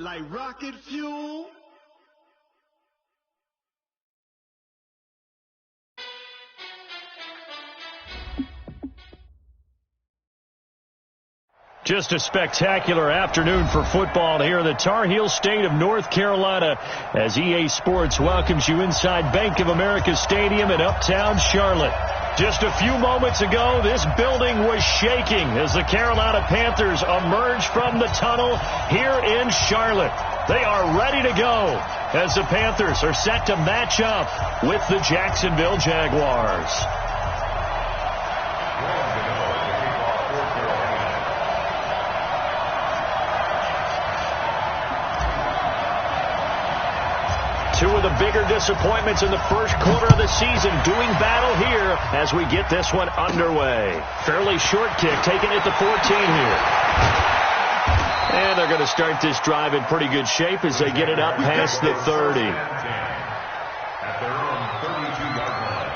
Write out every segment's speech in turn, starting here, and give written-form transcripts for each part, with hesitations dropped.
like rocket fuel. Just a spectacular afternoon for football here in the Tar Heel state of North Carolina as EA Sports welcomes you inside Bank of America Stadium in uptown Charlotte. Just a few moments ago, this building was shaking as the Carolina Panthers emerged from the tunnel here in Charlotte. They are ready to go as the Panthers are set to match up with the Jacksonville Jaguars. Two of the bigger disappointments in the first quarter of the season doing battle here as we get this one underway. Fairly short kick taken at the 14 here. And they're going to start this drive in pretty good shape as they get it up past the 30. At their own 32-yard line.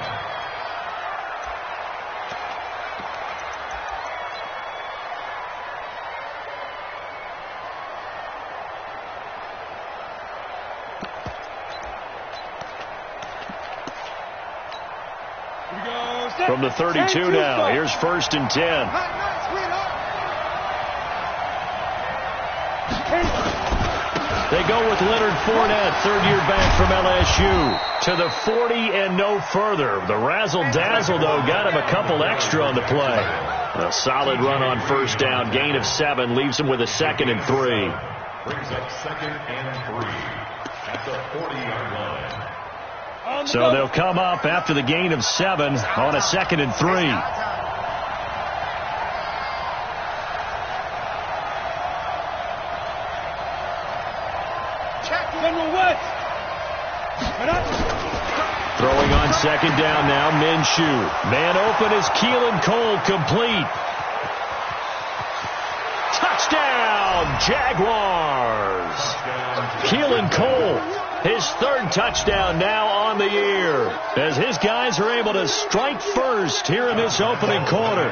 From the 32 now, here's 1st and 10. They go with Leonard Fournette, third-year back from LSU, to the 40 and no further. The razzle-dazzle, though, got him a couple extra on the play. A solid run on 1st down, gain of 7, leaves him with a 2nd and 3. Brings up 2nd and 3 at the 40-yard line. So they'll come up after the gain of 7 on a 2nd and 3. Throwing on 2nd down now, Minshew. Man open is Keelan Cole, complete. Touchdown, Jaguars. Keelan Cole, his 3rd touchdown now on the year as his guys are able to strike first here in this opening quarter.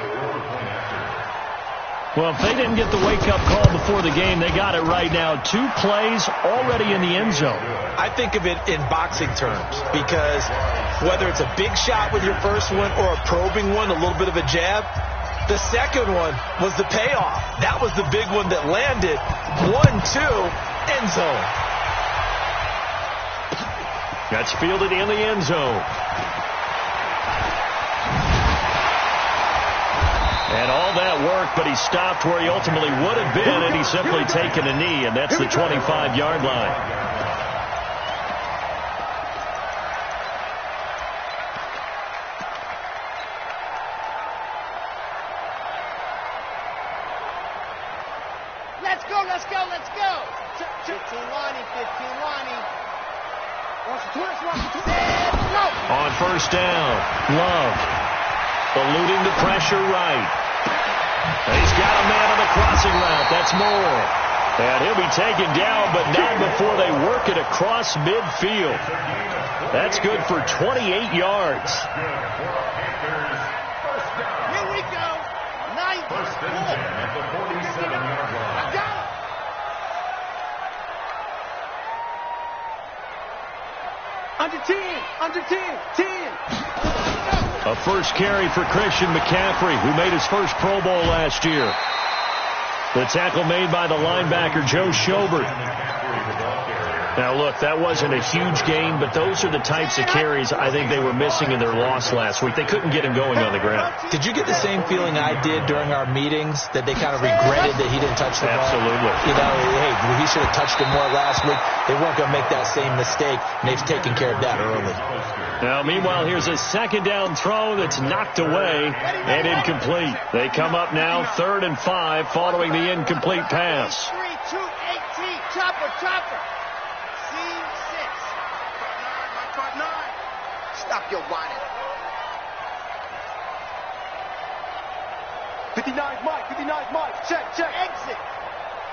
Well, if they didn't get the wake-up call before the game, they got it right now. 2 plays already in the end zone. I think of it in boxing terms because whether it's a big shot with your first one or a probing one, a little bit of a jab, the second one was the payoff. That was the big one that landed. 1-2, end zone. That's fielded in the end zone. And all that work, but he stopped where he ultimately would have been, and he's simply taken a knee, and that's the 25-yard line. Let's go, let's go, let's go. 15 Lonnie, 15 Lonnie. On 1st down, Love eluding the pressure right. He's got a man on the crossing route. That's Moore. And he'll be taken down, but not before they work it across midfield. That's good for 28 yards. Here we go. 9. First and 10 at the 47-yard line. Under 10, 10. A first carry for Christian McCaffrey, who made his first Pro Bowl last year. The tackle made by the linebacker, Joe Schobert. Now, look, that wasn't a huge gain, but those are the types of carries I think they were missing in their loss last week. They couldn't get him going on the ground. Did you get the same feeling I did during our meetings, that they kind of regretted that he didn't touch the ball? Absolutely. You know, hey, he should have touched it more last week. They weren't going to make that same mistake, and they've taken care of that early. Now, meanwhile, here's a 2nd down throw that's knocked away and incomplete. They come up now 3rd and 5 following the incomplete pass. 3, 2, 18. Chopper. C6. 9. Stop your whining. 59 Mike. Check. Exit.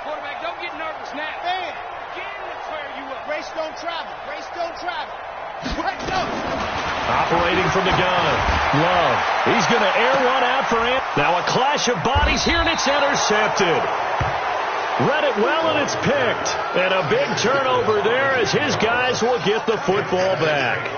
Quarterback, don't get nervous now. Man. Again, let's wear you up. Grace don't travel. Let's go. Operating from the gun. Love. He's going to air one out for him. Now a clash of bodies here, and it's intercepted. Read it well, and it's picked. And a big turnover there as his guys will get the football back.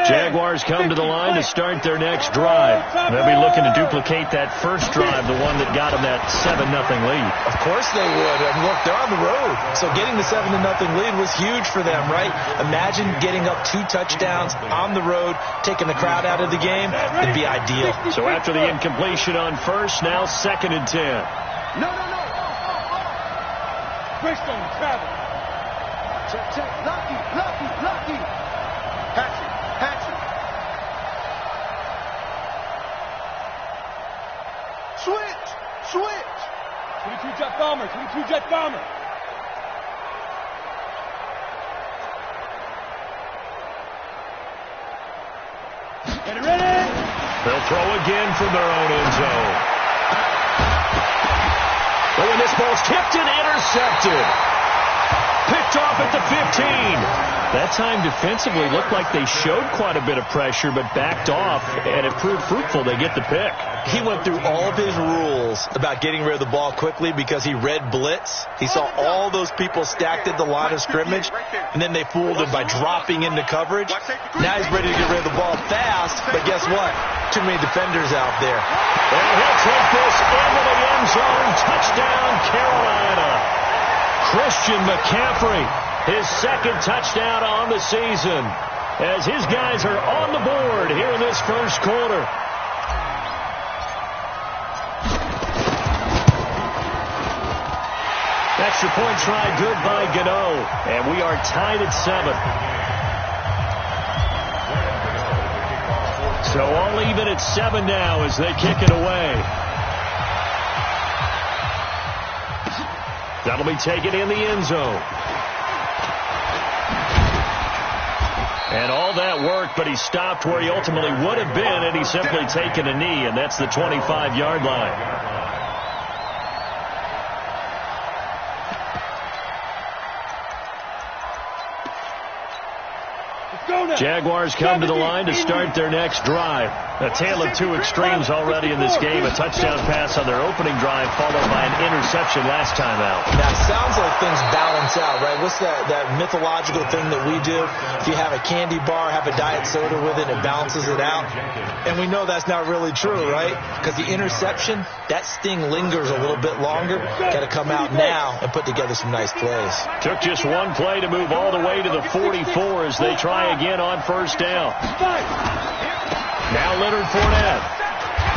Jaguars come to the line to start their next drive. They'll be looking to duplicate that first drive, the one that got them that 7-0 lead. Of course they would. I mean, look, they're on the road. So getting the 7-0 lead was huge for them, right? Imagine getting up 2 touchdowns on the road, taking the crowd out of the game. It'd be ideal. So after the incompletion on first, now 2nd and 10. No. Bristol, travel. Check. Lucky. Hatchet. Switch. 22 jet bomber. Get it ready. They'll throw again from their own end zone. Oh, and this ball's tipped and intercepted. Picked off at the 15. That time defensively looked like they showed quite a bit of pressure, but backed off, and it proved fruitful. They get the pick. He went through all of his rules about getting rid of the ball quickly because he read blitz. He saw all those people stacked at the line of scrimmage, and then they fooled him by dropping into coverage. Now he's ready to get rid of the ball fast, but guess what? Too many defenders out there. And he'll take this into the end zone. Touchdown, Carolina. Christian McCaffrey, his 2nd touchdown on the season, as his guys are on the board here in this first quarter. Extra point try good by Gano, and we are tied at 7. So all even at 7 now as they kick it away. That'll be taken in the end zone. And all that work, but he stopped where he ultimately would have been had he simply taken a knee, and that's the 25-yard line. Jaguars come to the line to start their next drive. A tale of 2 extremes already in this game. A touchdown pass on their opening drive, followed by an interception last time out. Now, it sounds like things balance out, right? What's that mythological thing that we do? If you have a candy bar, have a diet soda with it, it balances it out. And we know that's not really true, right? Because the interception, that sting lingers a little bit longer. Got to come out now and put together some nice plays. Took just one play to move all the way to the 44 as they try again on first down. Now Leonard Fournette.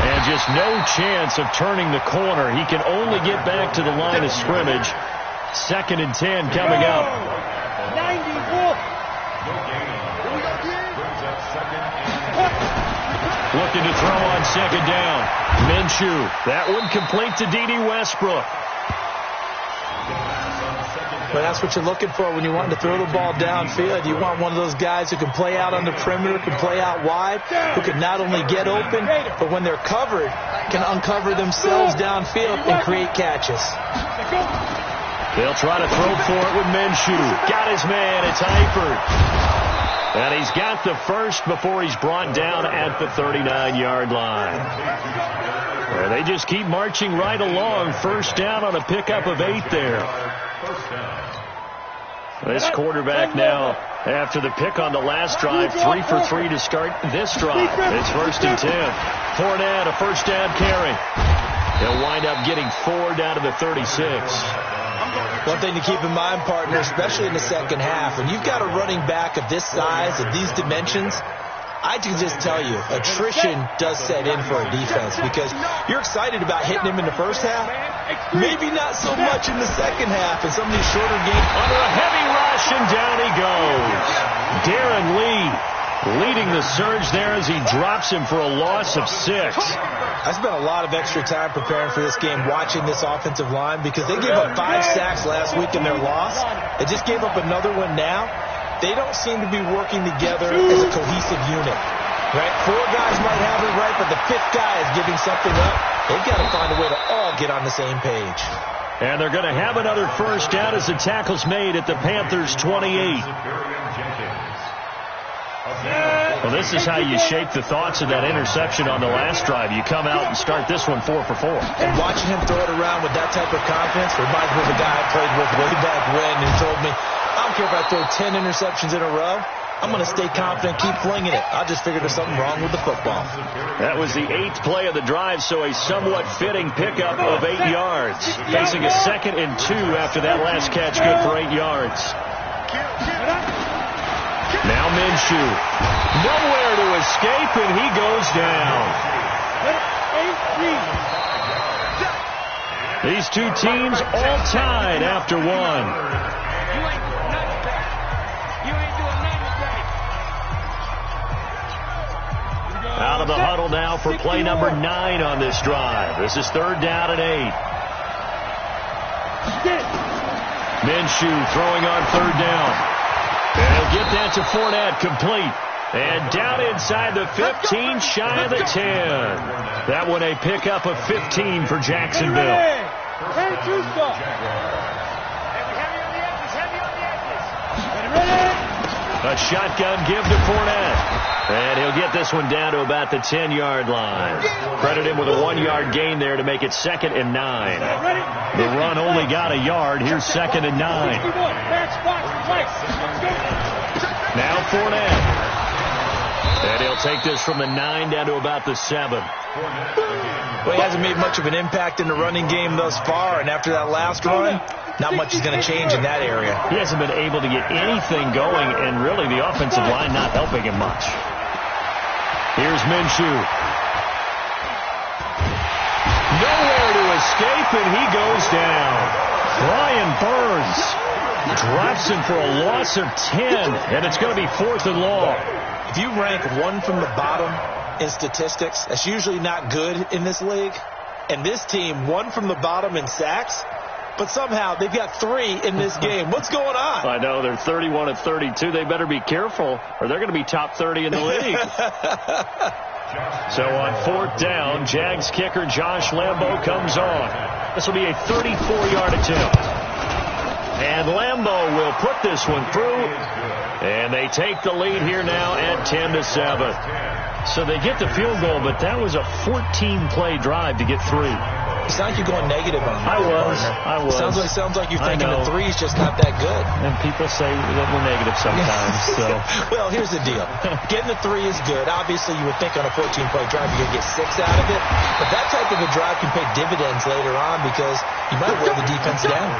And just no chance of turning the corner. He can only get back to the line of scrimmage. 2nd and 10 coming up. 94. Looking to throw on 2nd down. Minshew. That one complete to D.D. Westbrook. But that's what you're looking for when you want to throw the ball downfield. You want one of those guys who can play out on the perimeter, can play out wide, who can not only get open, but when they're covered, can uncover themselves downfield and create catches. They'll try to throw for it with Minshew. Got his man. It's Eifert. And he's got the first before he's brought down at the 39-yard line. Well, they just keep marching right along. First down on a pickup of 8 there. This quarterback now, after the pick on the last drive, 3 for 3 to start this drive. It's 1st and 10. Fournette, a first down carry. He'll wind up getting 4 down to the 36. One thing to keep in mind, partner, especially in the second half, when you've got a running back of this size, of these dimensions, I can just tell you, attrition does set in for a defense because you're excited about hitting him in the first half. Maybe not so much in the second half in some of these shorter games. Under a heavy rush, and down he goes. Darren Lee leading the surge there as he drops him for a loss of 6. I spent a lot of extra time preparing for this game, watching this offensive line, because they gave up 5 sacks last week in their loss. They just gave up another one now. They don't seem to be working together as a cohesive unit. Right? 4 guys might have it right, but the 5th guy is giving something up. They've got to find a way to all get on the same page. And they're going to have another first down as the tackle's made at the Panthers' 28. Well, this is how you shape the thoughts of that interception on the last drive. You come out and start this one 4 for 4. And watching him throw it around with that type of confidence reminds me of a guy I played with way back when who told me, I don't care if I throw 10 interceptions in a row. I'm going to stay confident, keep flinging it. I just figured there's something wrong with the football. That was the 8th play of the drive, so a somewhat fitting pickup of 8 yards. Facing a 2nd and 2 after that last catch, good for 8 yards. Now Minshew. Nowhere to escape, and he goes down. These two teams all tied after one. Out of the huddle now for play number 9 on this drive. This is 3rd down and 8. Minshew throwing on 3rd down. And he'll get that to Fournette, complete. And down inside the 15, shy of the 10. That one a pickup of 15 for Jacksonville. A shotgun give to Fournette. And he'll get this one down to about the 10-yard line. Credit him with a 1-yard gain there to make it 2nd and 9. The run only got a yard. Here's 2nd and 9. Now Fournette. And he'll take this from the 9 down to about the 7. Well, he hasn't made much of an impact in the running game thus far, and after that last run, not much is going to change in that area. He hasn't been able to get anything going, and really the offensive line not helping him much. Here's Minshew. Nowhere to escape, and he goes down. Brian Burns drops him for a loss of 10, and it's going to be 4th and long. If you rank one from the bottom in statistics, that's usually not good in this league. And this team, one from the bottom in sacks, but somehow they've got 3 in this game. What's going on? I know, they're 31 of 32. They better be careful, or they're going to be top 30 in the league. So on 4th down, Jags kicker Josh Lambo comes on. This will be a 34-yard attempt. And Lambo will put this one through. And they take the lead here now at 10-7. So they get the field goal, but that was a 14-play drive to get 3. It sounds like you're going negative on that. I was. Sounds like you're thinking the 3's just not that good. And people say that we're negative sometimes. So. Well, here's the deal. Getting the 3 is good. Obviously, you would think on a 14-play drive you're going to get 6 out of it. But that type of a drive can pay dividends later on because you might wear the defense down.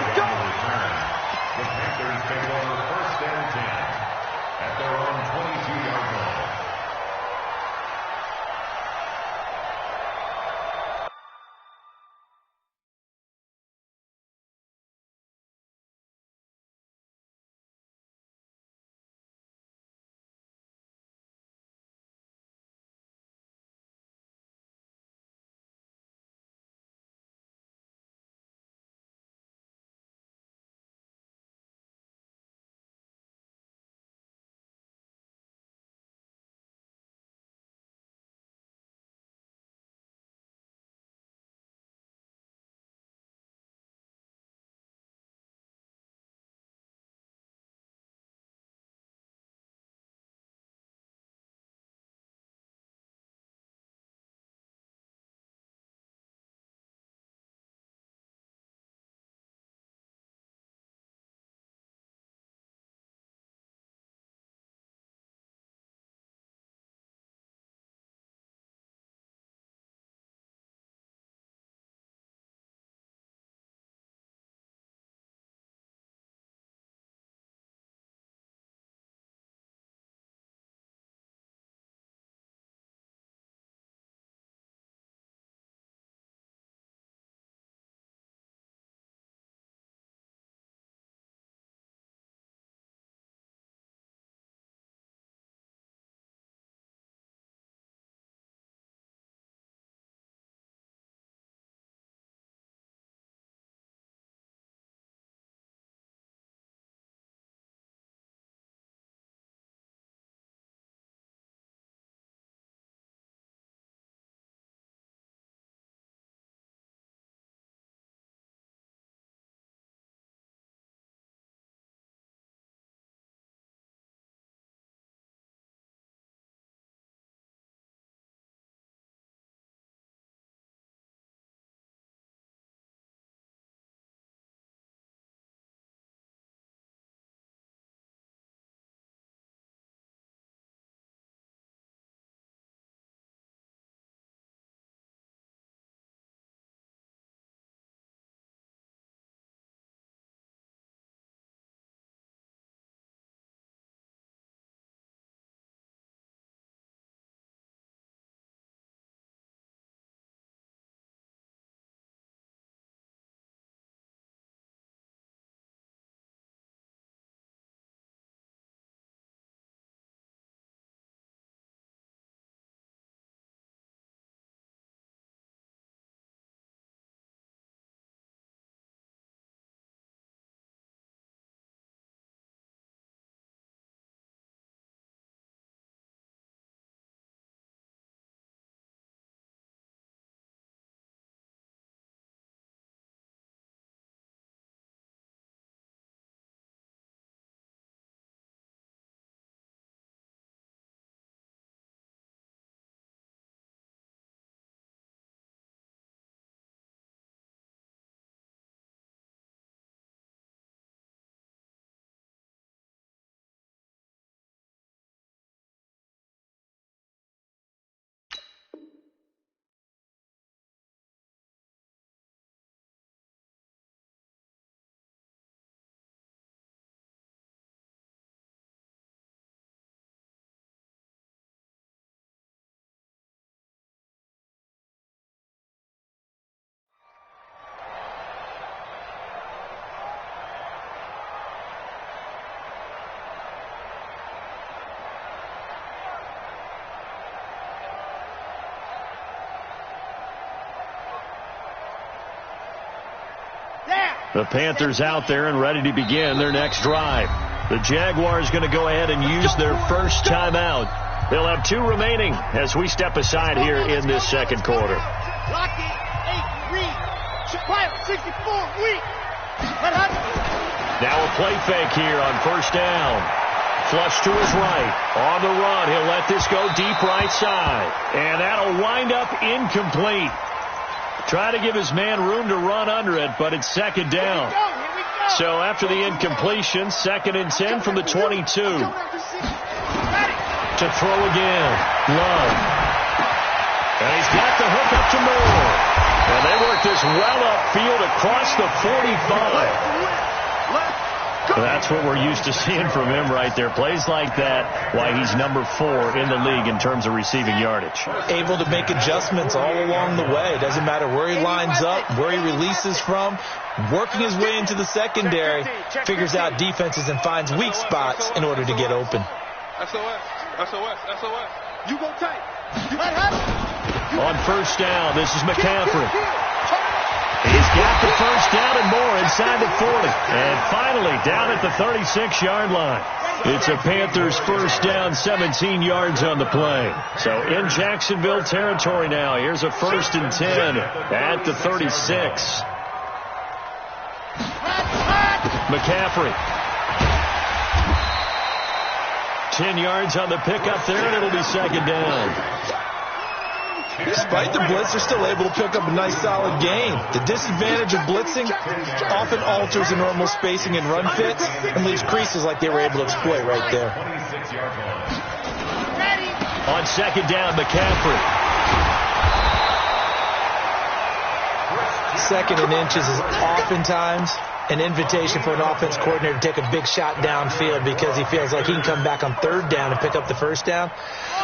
The Panthers out there and ready to begin their next drive. The Jaguars going to go ahead and use their first timeout. They'll have 2 remaining as we step aside here in this second quarter. Lucky, 8, read. Quiet, 64, weak. Now a play fake here on first down. Flush to his right. On the run, he'll let this go deep right side. And that'll wind up incomplete. Try to give his man room to run under it, but it's second down. So after the incompletion, 2nd and 10 from the 22. To throw again. Love. And he's got the hook up to Moore. And they work this well upfield across the 45. That's what we're used to seeing from him right there. Plays like that, why he's number 4 in the league in terms of receiving yardage. Able to make adjustments all along the way. Doesn't matter where he lines up, where he releases from. Working his way into the secondary, figures out defenses and finds weak spots in order to get open. SOS. You go tight. On first down, this is McCaffrey. He's got the first down and more inside the 40. And finally, down at the 36-yard line. It's a Panthers first down, 17 yards on the play. So in Jacksonville territory now. Here's a 1st and 10 at the 36. McCaffrey. 10 yards on the pickup there, and it'll be second down. Despite the blitz, they're still able to pick up a nice, solid gain. The disadvantage of blitzing often alters the normal spacing and run fits and leaves creases like they were able to exploit right there. On second down, McCaffrey. 2nd and inches is oftentimes an invitation for an offense coordinator to take a big shot downfield because he feels like he can come back on 3rd down and pick up the first down.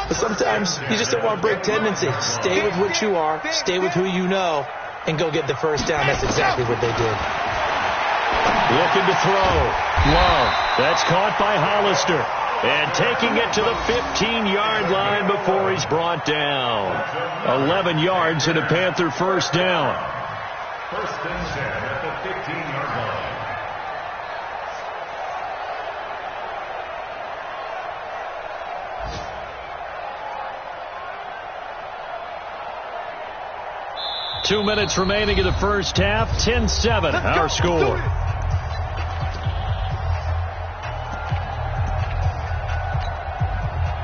But sometimes you just don't want to break tendency. Stay with what you are, stay with who you know, and go get the first down. That's exactly what they did. Looking to throw. Love. That's caught by Hollister. And taking it to the 15-yard line before he's brought down. 11 yards and a Panther first down. 1st and 10 at the 15-yard line. Two minutes remaining in the first half. 10-7, our score.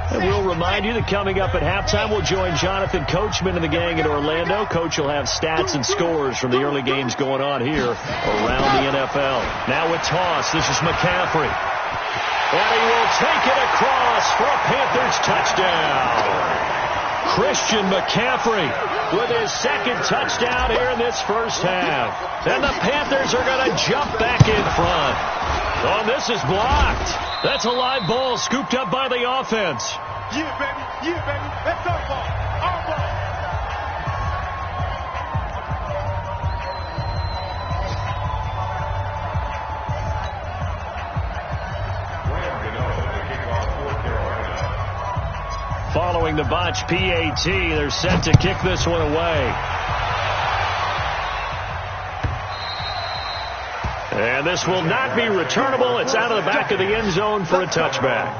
And we'll remind you that coming up at halftime, we'll join Jonathan Coachman and the gang in Orlando. Coach will have stats and scores from the early games going on here around the NFL. Now a toss. This is McCaffrey. And he will take it across for a Panthers touchdown. Christian McCaffrey with his 2nd touchdown here in this first half. And the Panthers are going to jump back in front. Oh, this is blocked. That's a live ball scooped up by the offense. Yeah, baby. That's our ball. Our ball. Following the botch PAT, they're set to kick this one away. And this will not be returnable. It's out of the back of the end zone for a touchback.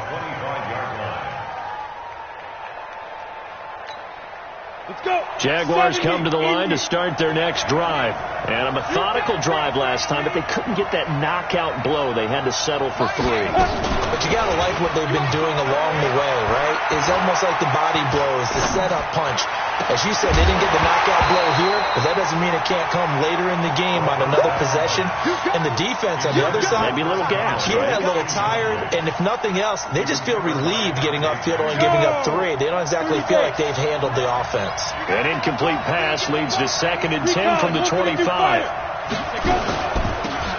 Jaguars come to the line to start their next drive. And a methodical drive last time, but they couldn't get that knockout blow. They had to settle for 3. But you got to like what they've been doing along the way, right? It's almost like the body blows, the setup punch. As you said, they didn't get the knockout blow here, but that doesn't mean it can't come later in the game on another possession. And the defense on the other side, maybe a little gas, yeah, right? A little tired. And if nothing else, they just feel relieved getting upfield and giving up 3. They don't exactly feel like they've handled the offense. An incomplete pass leads to 2nd and 10 from the 25.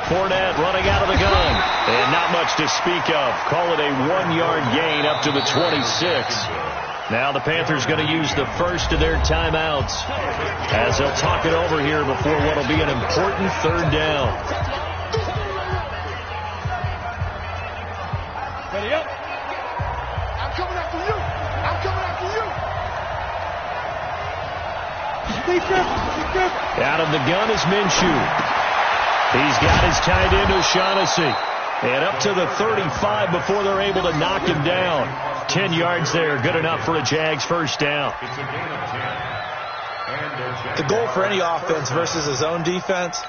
Fournette running out of the gun. And not much to speak of. Call it a 1-yard gain up to the 26. Now the Panthers going to use the first of their timeouts as they'll talk it over here before what will be an important 3rd down. Ready up. I'm coming after you. I'm coming after you. Out of the gun is Minshew. He's got his tight end O'Shaughnessy. And up to the 35 before they're able to knock him down. 10 yards there, good enough for a Jags first down. It's a gain of 10. The goal for any offense versus his own defense,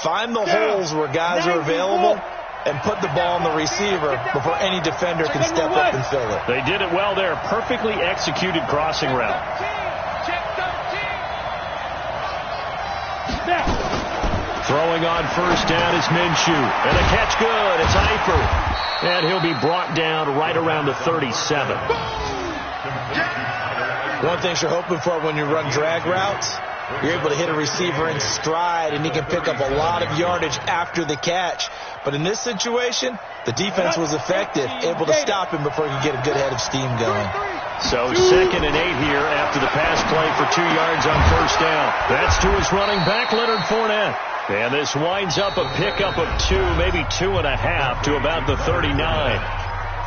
find the holes where guys are available and put the ball on the receiver before any defender can step up and fill it. They did it well there. Perfectly executed crossing route. Throwing on first down is Minshew. And the catch good. It's Eifert. And he'll be brought down right around the 37. One thing you're hoping for when you run drag routes, you're able to hit a receiver in stride, and he can pick up a lot of yardage after the catch. But in this situation, the defense was effective, able to stop him before he could get a good head of steam going. So 2nd and 8 here after the pass play for 2 yards on first down. That's to his running back, Leonard Fournette. And this winds up a pickup of 2, maybe 2.5 to about the 39.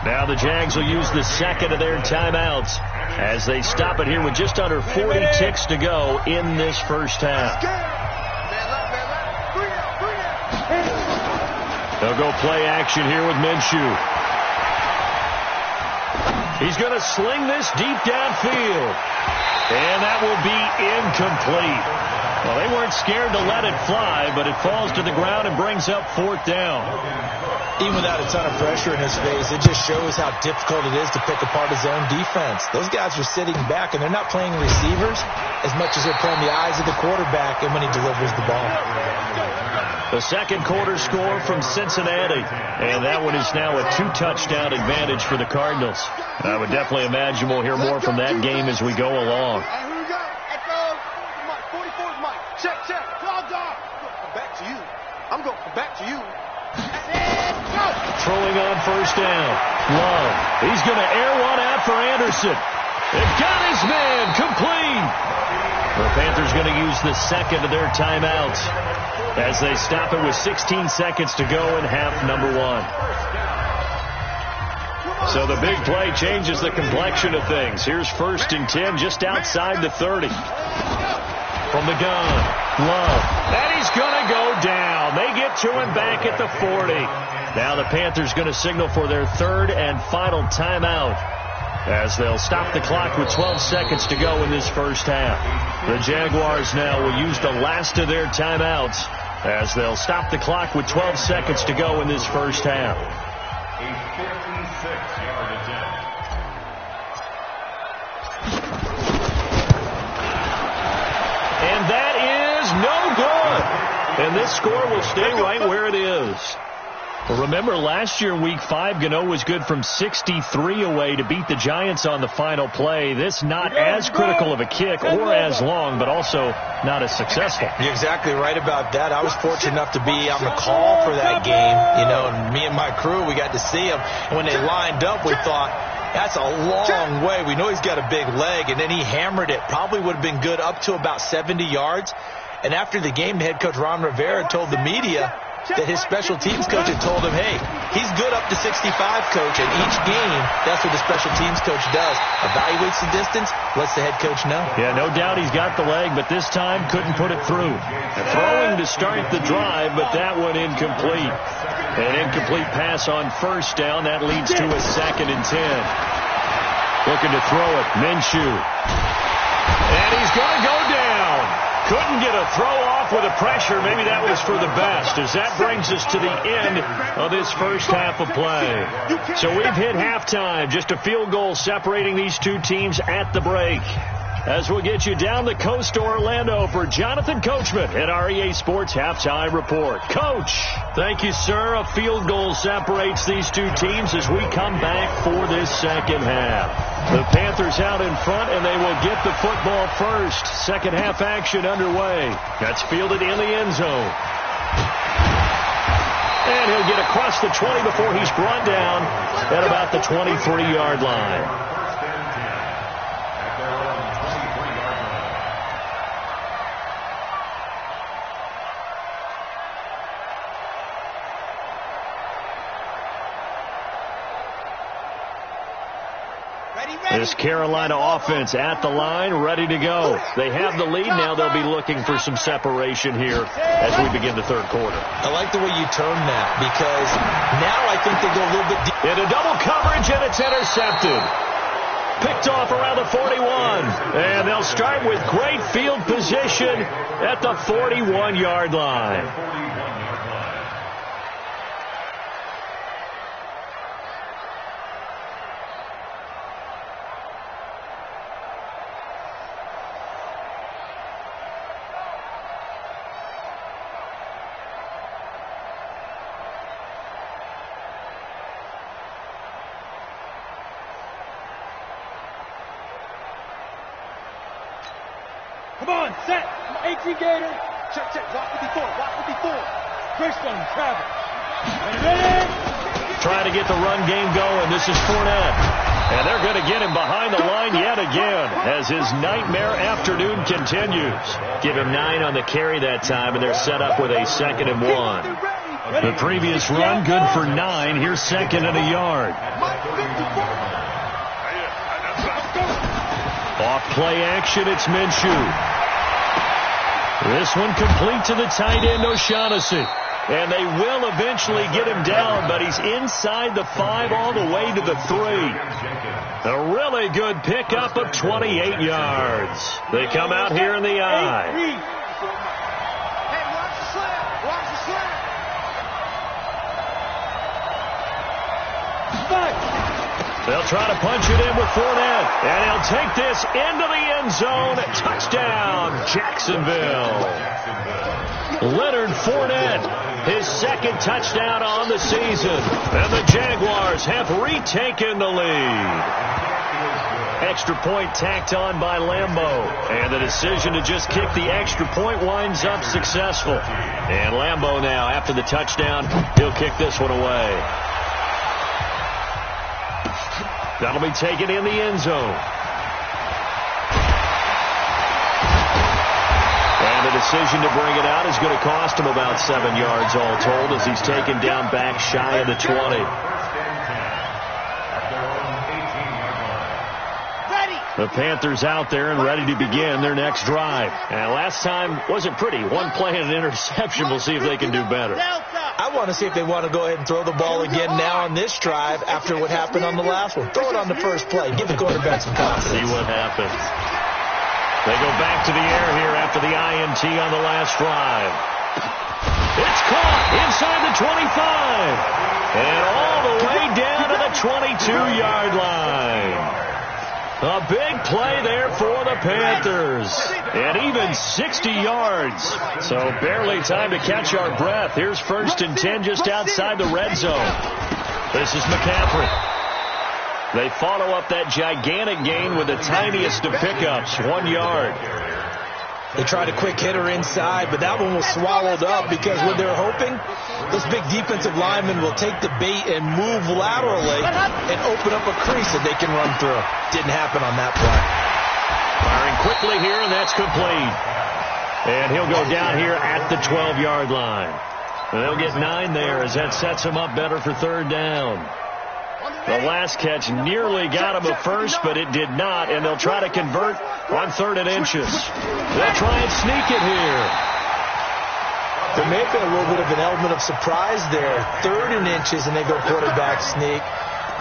Now the Jags will use the second of their timeouts as they stop it here with just under 40 ticks to go in this first half. They'll go play action here with Minshew. He's going to sling this deep downfield. And that will be incomplete. Well, they weren't scared to let it fly, but it falls to the ground and brings up 4th down. Even without a ton of pressure in his face, it just shows how difficult it is to pick apart his own defense. Those guys are sitting back, and they're not playing receivers as much as they're playing the eyes of the quarterback and when he delivers the ball. The second quarter score from Cincinnati, and that one is now a 2-touchdown advantage for the Cardinals. I would definitely imagine we'll hear more from that game as we go along. Hey, here we go. Echo. 44's Mike. Check. Dog. Come back to you. I'm going to come back to you. And go. Throwing on first down. Love. He's going to air one out for Anderson. They've got his man complete. The Panthers going to use the second of their timeouts as they stop it with 16 seconds to go in half number 1. So the big play changes the complexion of things. Here's 1st and 10 just outside the 30. From the gun, Love. And he's going to go down. They get to him back at the 40. Now the Panthers going to signal for their 3rd and final timeout as they'll stop the clock with 12 seconds to go in this first half. The Jaguars now will use the last of their timeouts as they'll stop the clock with 12 seconds to go in this first half. A 56-yard attempt. And that is no good. And this score will stay right where it is. Well, remember, last year in Week 5, Gano was good from 63 away to beat the Giants on the final play. This not as critical of a kick or as long, but also not as successful. You're exactly right about that. I was fortunate enough to be on the call for that game, and me and my crew, we got to see him. And when they lined up, we thought, that's a long way. We know he's got a big leg, and then he hammered it. Probably would have been good up to about 70 yards. And after the game, the head coach, Ron Rivera, told the media that his special teams coach had told him, hey, he's good up to 65, coach. And each game, that's what the special teams coach does. Evaluates the distance, lets the head coach know. Yeah, no doubt he's got the leg, but this time couldn't put it through. Throwing to start the drive, but that one incomplete. An incomplete pass on first down. That leads to a 2nd and 10. Looking to throw it, Minshew. And he's going to go down. Couldn't get a throw off with the pressure. Maybe that was for the best, as that brings us to the end of this first half of play. So we've hit halftime. Just a field goal separating these two teams at the break. As we'll get you down the coast to Orlando for Jonathan Coachman at our EA Sports Halftime Report. Coach, thank you, sir. A field goal separates these two teams as we come back for this second half. The Panthers out in front, and they will get the football first. Second half action underway. That's fielded in the end zone. And he'll get across the 20 before he's brought down at about the 23-yard line. This Carolina offense at the line, ready to go. They have the lead. Now they'll be looking for some separation here as we begin the third quarter. I like the way you term that, because now I think they go a little bit deep. Into double coverage, and it's intercepted. Picked off around the 41. And they'll start with great field position at the 41-yard line. Come on, set. 18 Gator. Check, check. Block 54. Block 54. Christian, travel. Ready? Trying to get the run game going. This is Fournette. And they're going to get him behind the line yet again as his nightmare afternoon continues. Give him 9 on the carry that time, and they're set up with a 2nd and 1. The previous run, good for 9. Here's 2nd and a yard. Off play action, it's Minshew. This one complete to the tight end, O'Shaughnessy. And they will eventually get him down, but he's inside the 5 all the way to the 3. A really good pickup of 28 yards. They come out here in the eye. Hey, watch the slant. Watch the slant. They'll try to punch it in with Fournette, and he'll take this into the end zone. Touchdown, Jacksonville. Leonard Fournette, his 2nd touchdown on the season, and the Jaguars have retaken the lead. Extra point tacked on by Lambeau, and the decision to just kick the extra point winds up successful. And Lambeau now, after the touchdown, he'll kick this one away. That'll be taken in the end zone. And the decision to bring it out is going to cost him about 7 yards all told as he's taken down back shy of the 20. The Panthers out there and ready to begin their next drive. And last time wasn't pretty. One play and an interception. We'll see if they can do better. I want to see if they want to go ahead and throw the ball again now on this drive after what happened on the last one. Throw it on the first play. Give the quarterback some confidence. See what happens. They go back to the air here after the INT on the last drive. It's caught inside the 25. And all the way down to the 22-yard line. A big play there for the Panthers. And even 60 yards. So barely time to catch our breath. Here's 1st and 10 just outside the red zone. This is McCaffrey. They follow up that gigantic gain with the tiniest of pickups, 1 yard. They tried a quick hitter inside, but that one was swallowed up because what they're hoping, this big defensive lineman will take the bait and move laterally and open up a crease that they can run through. Didn't happen on that play. Firing quickly here, and that's complete. And he'll go down here at the 12-yard line. And they'll get 9 there as that sets him up better for 3rd down. The last catch nearly got him a first, but it did not, and they'll try to convert on 3rd and inches. They'll try and sneak it here. There may have been a little bit of an element of surprise there. 3rd and inches, and they go quarterback sneak.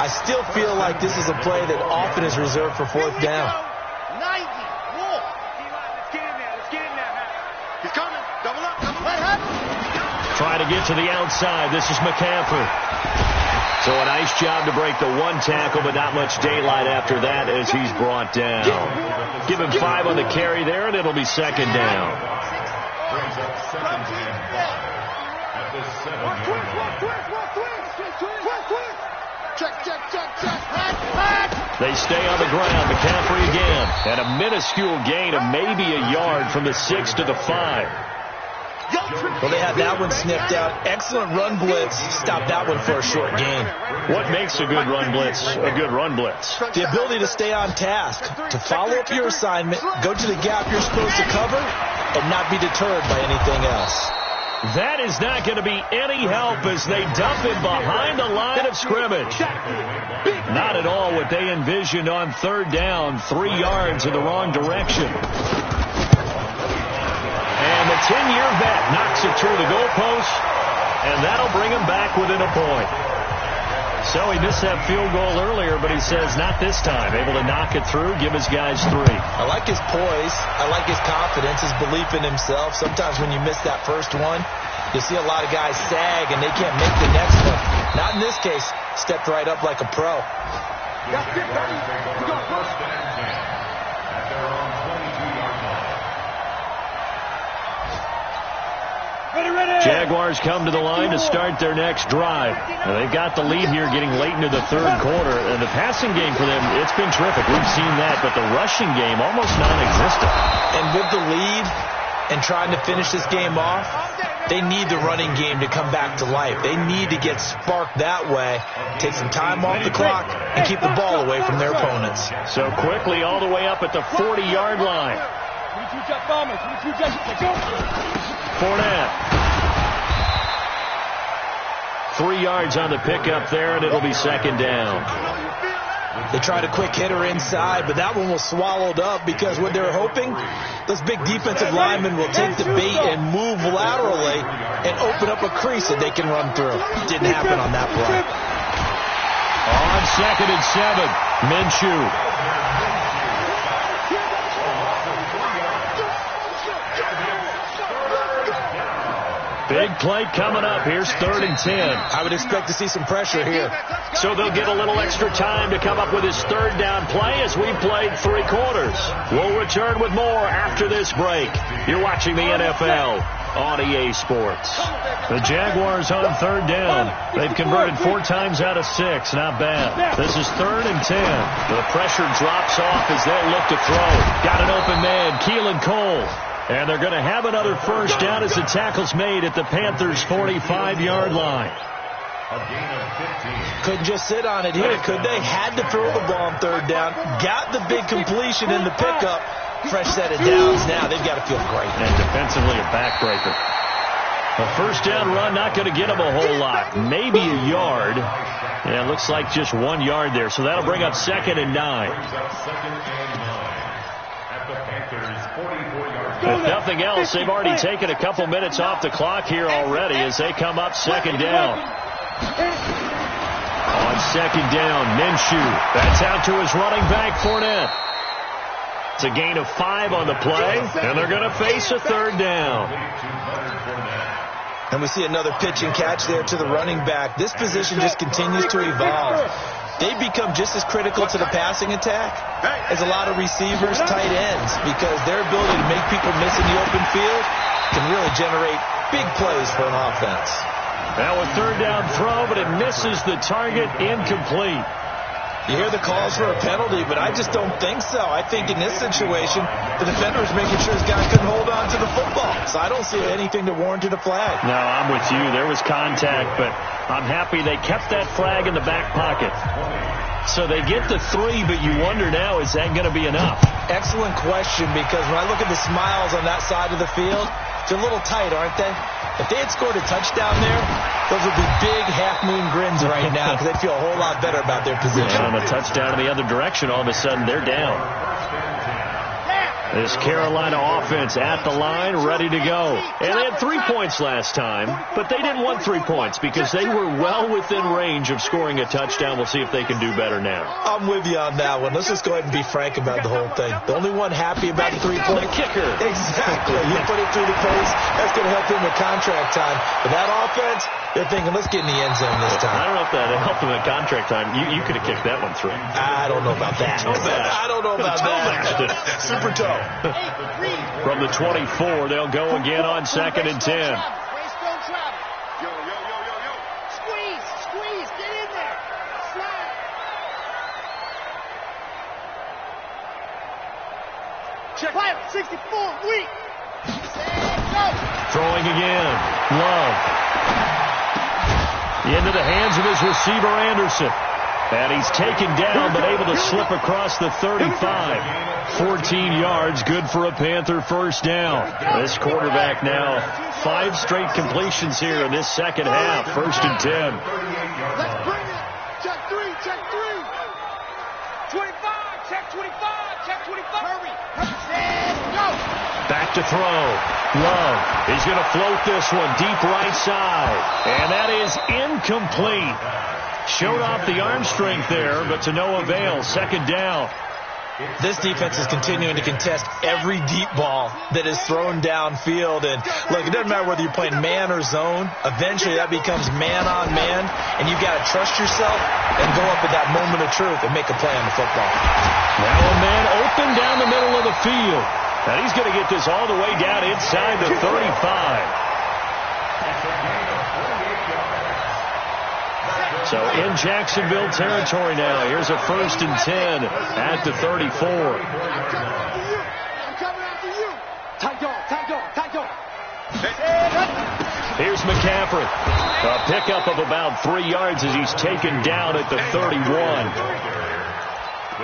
I still feel like this is a play that often is reserved for 4th down. 90. Whoa. Let's get in there. Let's get in there. He's coming. Double up. Double up. Trying to get to the outside. This is McCaffrey. So a nice job to break the 1 tackle, but not much daylight after that as he's brought down. Give him 5 on the carry there, and it'll be 2nd down. They stay on the ground. McCaffrey again. And a minuscule gain of maybe a yard from the 6 to the 5. Well, they had that one sniffed out. Excellent run blitz. Stopped that one for a short gain. What makes a good run blitz a good run blitz? The ability to stay on task, to follow up your assignment, go to the gap you're supposed to cover, and not be deterred by anything else. That is not going to be any help as they dump him behind the line of scrimmage. Not at all what they envisioned on third down. 3 yards in the wrong direction. And the 10-year vet knocks it through the goalpost, and that'll bring him back within a point. So he missed that field goal earlier, but he says not this time. Able to knock it through, give his guys 3. I like his poise. I like his confidence, his belief in himself. Sometimes when you miss that first one, you see a lot of guys sag and they can't make the next one. Not in this case. Stepped right up like a pro. That's it, buddy. You got first and 10 at their own 22-yard line. Jaguars come to the line to start their next drive. Now, they've got the lead here getting late into the third quarter, and the passing game for them, it's been terrific. We've seen that, but the rushing game almost non-existent. And with the lead and trying to finish this game off, they need the running game to come back to life. They need to get sparked that way, take some time off the clock, and keep the ball away from their opponents. So quickly all the way up at the 40-yard line. Fournette. 3 yards on the pickup there, and it'll be second down. They tried a quick hitter inside, but that one was swallowed up because what they're hoping, those big defensive linemen will take the bait and move laterally and open up a crease that they can run through. Didn't happen on that play. On 2nd and 7, Minshew. Big play coming up. Here's 3rd and 10. I would expect to see some pressure here. So they'll get a little extra time to come up with his 3rd down play as we've played 3 quarters. We'll return with more after this break. You're watching the NFL on EA Sports. The Jaguars on 3rd down. They've converted 4 times out of 6. Not bad. This is 3rd and 10. The pressure drops off as they'll look to throw. Got an open man, Keelan Cole. And they're going to have another first down as the tackle's made at the Panthers' 45-yard line. Couldn't just sit on it here, could they? Had to throw the ball on 3rd down. Got the big completion in the pickup. Fresh set of downs now. They've got to feel great. And defensively a backbreaker. A first down run not going to get them a whole lot. Maybe a yard. Yeah, it looks like just 1 yard there. So that'll bring up 2nd and 9. If nothing else, they've already taken a couple minutes off the clock here already as they come up 2nd down. On 2nd down, Minshew. That's out to his running back, Fournette. It's a gain of 5 on the play, and they're going to face a 3rd down. And we see another pitch and catch there to the running back. This position just continues to evolve. They become just as critical to the passing attack as a lot of receivers, tight ends, because their ability to make people miss in the open field can really generate big plays for an offense. Now a 3rd down throw, but it misses the target, incomplete. You hear the calls for a penalty, but I just don't think so. I think in this situation, the defender is making sure his guy couldn't hold on to the football. So I don't see anything to warrant a flag. No, I'm with you. There was contact, but I'm happy they kept that flag in the back pocket. So they get the 3, but you wonder now, is that going to be enough? Excellent question, because when I look at the smiles on that side of the field, they're a little tight, aren't they? If they had scored a touchdown there, those would be big half-moon grins right now because they'd feel a whole lot better about their position. And on a touchdown in the other direction, all of a sudden they're down. This Carolina offense at the line, ready to go. And they had 3 points last time, but they didn't want 3 points because they were well within range of scoring a touchdown. We'll see if they can do better now. I'm with you on that one. Let's just go ahead and be frank about the whole thing. The only one happy about the 3-point kicker. Exactly. You put it through the post. That's going to help him with contract time. But that offense, they're thinking, let's get in the end zone this time. I don't know if that helped him at contract time. You could have kicked that one through. I don't know about that. I don't know about that. Super toe. From the 24, they'll go again on 2nd and 10. Squeeze, get in there. Slide. Check. Fire, 64, weak. Throwing again. Love. Into the hands of his receiver, Anderson. And he's taken down, but able to slip across the 35. 14 yards, good for a Panther first down. This quarterback now 5 straight completions here in this second half. 1st and 10. Let's bring it. Check 3, check 3. 25, check 25, check 25. Hurry. Go. Back to throw. Love is going to float this one deep right side. And that is incomplete. Showed off the arm strength there, but to no avail. 2nd down. This defense is continuing to contest every deep ball that is thrown downfield. And, look, it doesn't matter whether you're playing man or zone. Eventually that becomes man-on-man, and you've got to trust yourself and go up at that moment of truth and make a play on the football. Now a man open down the middle of the field. And he's going to get this all the way down inside the 35. So in Jacksonville territory now. Here's a 1st and 10 at the 34. I'm coming after you. Tight dog, tight dog, tight dog. Here's McCaffrey. A pickup of about 3 yards as he's taken down at the 31.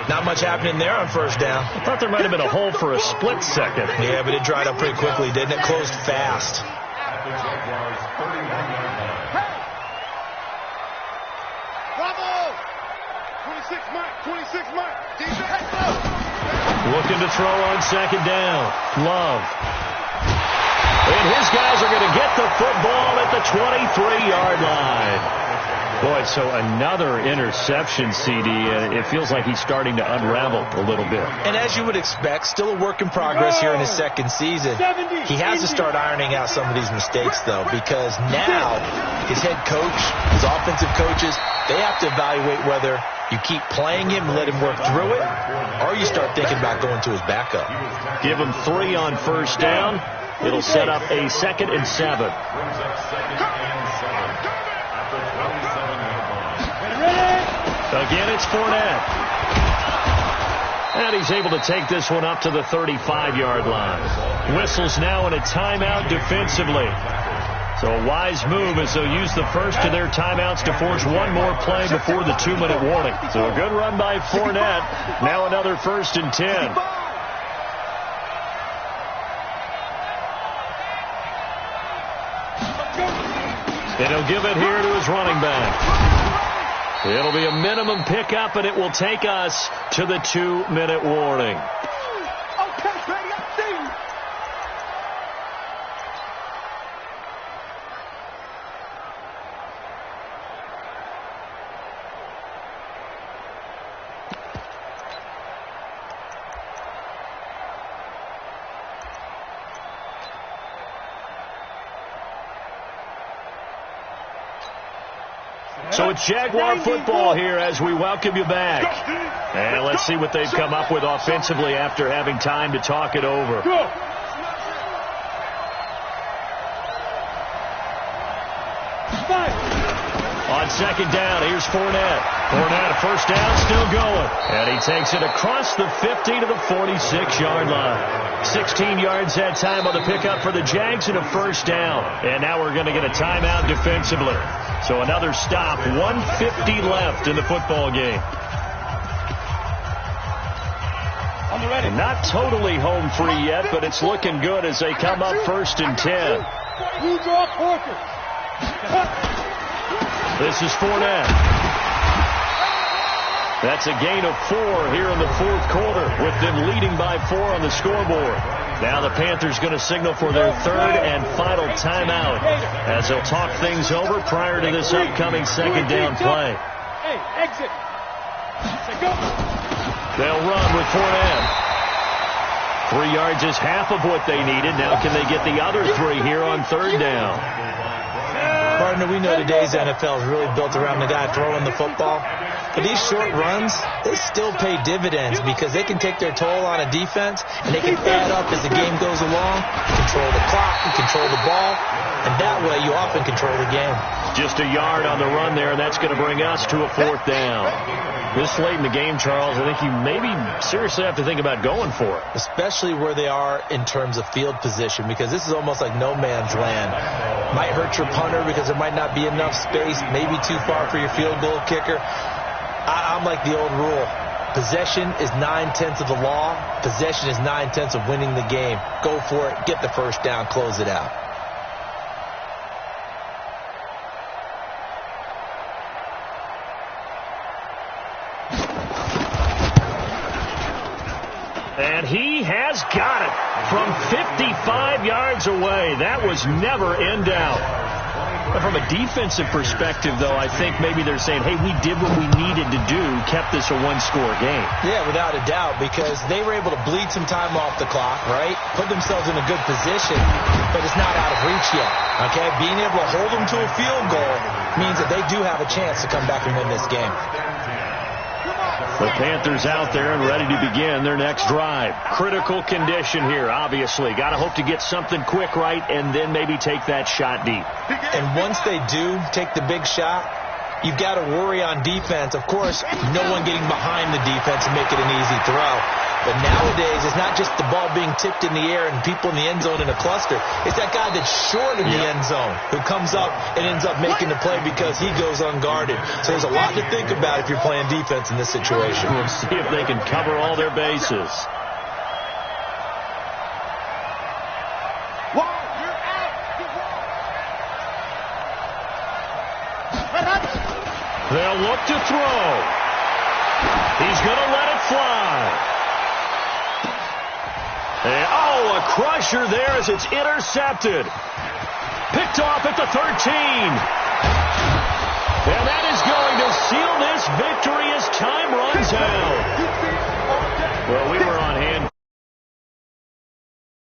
Not much happening there on 1st down. I thought there might have been a hole for a split second. Yeah, but it dried up pretty quickly, didn't it? Closed fast. Bravo. 26 Mike, 26 Mike. Looking to throw on 2nd down. Love. And his guys are going to get the football at the 23-yard line. Boy, so another interception, CD. It feels like he's starting to unravel a little bit. And as you would expect, still a work in progress here in his 2nd season. He has to start ironing out some of these mistakes, though, because now his head coach, his offensive coaches, they have to evaluate whether you keep playing him and let him work through it, or you start thinking about going to his backup. Give him 3 on 1st down. It'll set up a 2nd and 7. Again, it's Fournette. And he's able to take this one up to the 35-yard line. Whistles now in a timeout defensively. So a wise move as they'll use the first of their timeouts to force one more play before the 2-minute warning. So a good run by Fournette. Now another 1st and 10. And he'll give it here to his running back. It'll be a minimum pickup, and it will take us to the 2-minute warning. Okay, baby, I see you. So it's Jaguar football here as we welcome you back. And let's see what they've come up with offensively after having time to talk it over. On 2nd down, here's Fournette. Fournette, a 1st down, still going. And he takes it across the 50 to the 46-yard line. 16 yards that time on the pickup for the Jags and a 1st down. And now we're going to get a timeout defensively. So another stop, 1:50 left in the football game. And not totally home free yet, but it's looking good as they come up 1st and 10. This is Fournette. That's a gain of 4 here in the 4th quarter, with them leading by 4 on the scoreboard. Now the Panthers going to signal for their 3rd and final timeout as they'll talk things over prior to this upcoming 2nd down play. They'll run with Fournette. 3 yards is half of what they needed. Now can they get the other 3 here on 3rd down? Partner, we know today's NFL is really built around the guy throwing the football. But these short runs, they still pay dividends because they can take their toll on a defense, and they can add up as the game goes along. You control the clock, you control the ball, and that way you often control the game. Just a yard on the run there, and that's going to bring us to a 4th down. This late in the game, Charles, I think you maybe seriously have to think about going for it. Especially where they are in terms of field position, because this is almost like no man's land. Might hurt your punter because there might not be enough space, maybe too far for your field goal kicker. I'm like the old rule. Possession is 9/10 of the law. Possession is 9/10 of winning the game. Go for it. Get the first down. Close it out. And he has got it from 55 yards away. That was never in doubt. From a defensive perspective, though, I think maybe they're saying, hey, we did what we needed to do, kept this a one-score game. Yeah, without a doubt, because they were able to bleed some time off the clock, right? Put themselves in a good position, but it's not out of reach yet, okay? Being able to hold them to a field goal means that they do have a chance to come back and win this game. The Panthers out there and ready to begin their next drive. Critical condition here, obviously. Got to hope to get something quick right and then maybe take that shot deep. And once they do take the big shot, you've got to worry on defense. Of course, no one getting behind the defense and make it an easy throw. But nowadays, it's not just the ball being tipped in the air and people in the end zone in a cluster. It's that guy that's short in the end zone who comes up and ends up making the play because he goes unguarded. So there's a lot to think about if you're playing defense in this situation. We'll see if they can cover all their bases. They'll look to throw. He's going to let it fly. And, a crusher there as it's intercepted. Picked off at the 13. And that is going to seal this